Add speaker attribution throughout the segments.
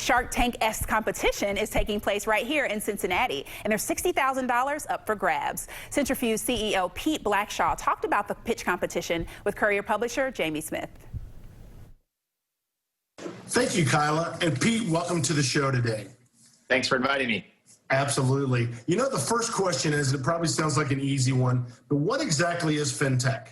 Speaker 1: Shark Tank-esque competition is taking place right here in Cincinnati, and there's $60,000 up for grabs. Cintrifuse CEO Pete Blackshaw talked about the pitch competition with Courier publisher Jamie Smith.
Speaker 2: Thank you, Kyla. And Pete, welcome to the show today.
Speaker 3: Thanks for inviting me.
Speaker 2: Absolutely. You know, the first question is, it probably sounds like an easy one, but what exactly is fintech?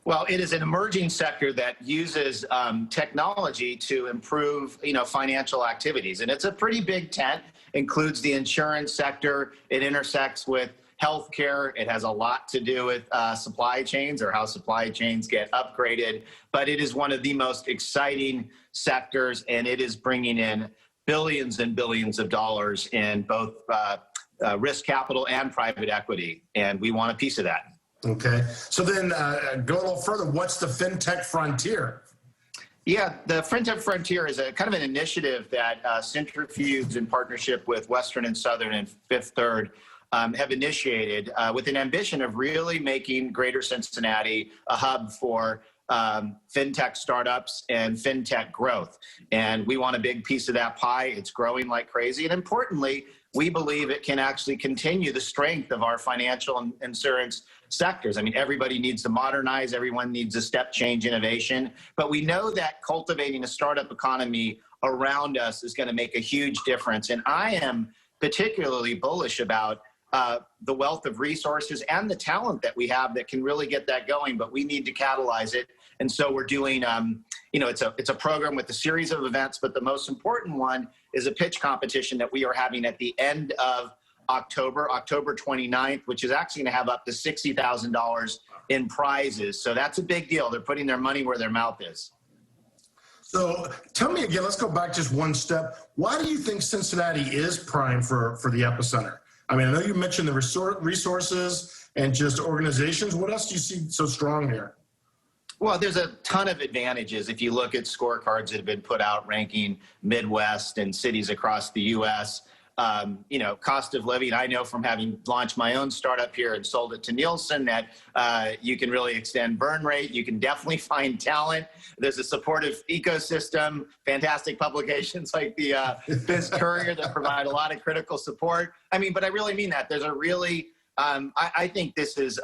Speaker 3: Well, it is an emerging sector that uses technology to improve, financial activities. And it's a pretty big tent, includes the insurance sector. It intersects with healthcare. It has a lot to do with supply chains, or how supply chains get upgraded. But it is one of the most exciting sectors, and it is bringing in billions and billions of dollars in both risk capital and private equity. And we want a piece of that.
Speaker 2: Okay. So then go a little further. What's the Fintech Frontier?
Speaker 3: Yeah, the Fintech Frontier is a kind of an initiative that Cintrifuse, in partnership with Western and Southern and Fifth Third, have initiated with an ambition of really making Greater Cincinnati a hub for fintech startups and fintech growth. And we want a big piece of that pie. It's growing like crazy. And importantly, we believe it can actually continue the strength of our financial and insurance sectors. I mean, everybody needs to modernize. Everyone needs a step change innovation. But we know that cultivating a startup economy around us is going to make a huge difference. And I am particularly bullish about the wealth of resources and the talent that we have that can really get that going, but we need to catalyze it. And so we're doing, it's a program with a series of events, but the most important one is a pitch competition that we are having at the end of October 29th, which is actually going to have up to $60,000 in prizes. So that's a big deal. They're putting their money where their mouth is.
Speaker 2: So tell me again, let's go back just one step. Why do you think Cincinnati is prime for the epicenter? I mean, I know you mentioned the resources and just organizations. What else do you see so strong here?
Speaker 3: Well, there's a ton of advantages if you look at scorecards that have been put out ranking Midwest and cities across the U.S. Cost of living. I know from having launched my own startup here and sold it to Nielsen that you can really extend burn rate. You can definitely find talent. There's a supportive ecosystem, fantastic publications like the Biz Courier that provide a lot of critical support. I mean, but I really mean that. There's a really, I think this is,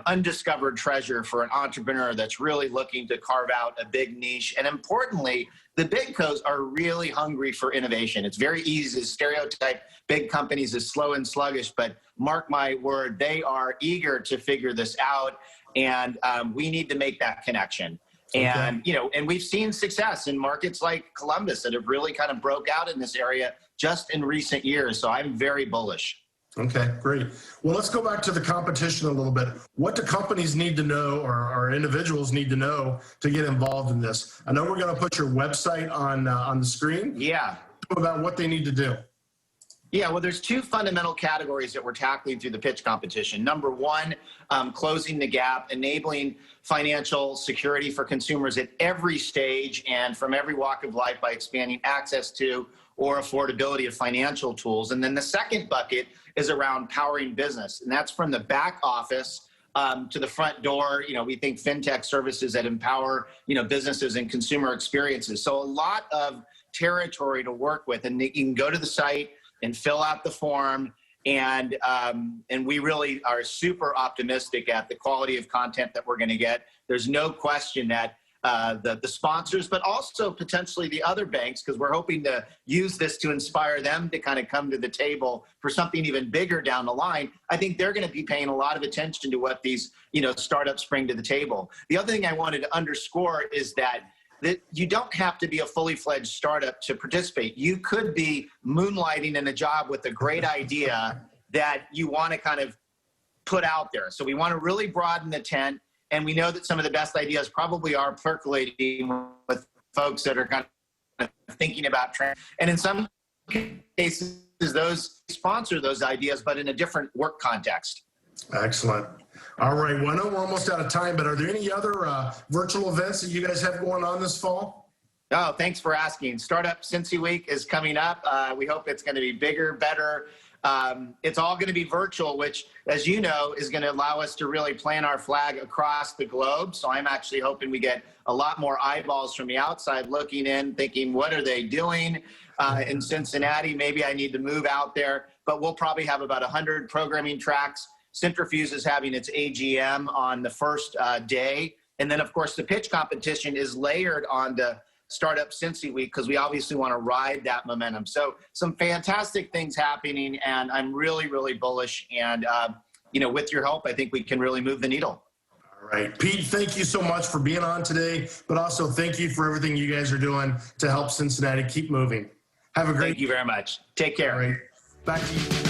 Speaker 3: undiscovered treasure for an entrepreneur that's really looking to carve out a big niche. And importantly, the big co's are really hungry for innovation. It's very easy to stereotype big companies as slow and sluggish, but mark my word, they are eager to figure this out. And we need to make that connection. Okay. And, and we've seen success in markets like Columbus that have really kind of broke out in this area just in recent years. So I'm very bullish.
Speaker 2: Okay, great. Well, let's go back to the competition a little bit. What do companies need to know, or individuals need to know, to get involved in this? I know we're going to put your website on the screen.
Speaker 3: Yeah.
Speaker 2: About what they need to do.
Speaker 3: Yeah, well, there's two fundamental categories that we're tackling through the pitch competition. Number one, closing the gap, enabling financial security for consumers at every stage and from every walk of life by expanding access to or affordability of financial tools. And then the second bucket is around powering business. And that's from the back office to the front door. We think fintech services that empower, businesses and consumer experiences. So a lot of territory to work with. And you can go to the site and fill out the form. And we really are super optimistic at the quality of content that we're going to get. There's no question that the sponsors, but also potentially the other banks, because we're hoping to use this to inspire them to kind of come to the table for something even bigger down the line. I think they're going to be paying a lot of attention to what these, startups bring to the table. The other thing I wanted to underscore is that you don't have to be a fully fledged startup to participate. You could be moonlighting in a job with a great idea that you want to kind of put out there. So we want to really broaden the tent. And we know that some of the best ideas probably are percolating with folks that are kind of thinking about trends. And in some cases, those sponsor those ideas, but in a different work context.
Speaker 2: Excellent. All right. Well, I know we're almost out of time, but are there any other virtual events that you guys have going on this fall?
Speaker 3: Oh, thanks for asking. Startup Cincy Week is coming up. We hope it's going to be bigger, better, It's all going to be virtual, which, as you know, is going to allow us to really plant our flag across the globe. So I'm actually hoping we get a lot more eyeballs from the outside looking in, thinking, what are they doing in Cincinnati? Maybe I need to move out there. But we'll probably have about 100 programming tracks. Cintrifuse is having its AGM on the first day. And then, of course, the pitch competition is layered on the Startup Cincy Week because we obviously want to ride that momentum. So some fantastic things happening, and I'm really, really bullish. And, with your help, I think we can really move the needle.
Speaker 2: All right. Pete, thank you so much for being on today, but also thank you for everything you guys are doing to help Cincinnati keep moving. Have a great
Speaker 3: Thank you very much. Take care.
Speaker 2: All right. Back to you.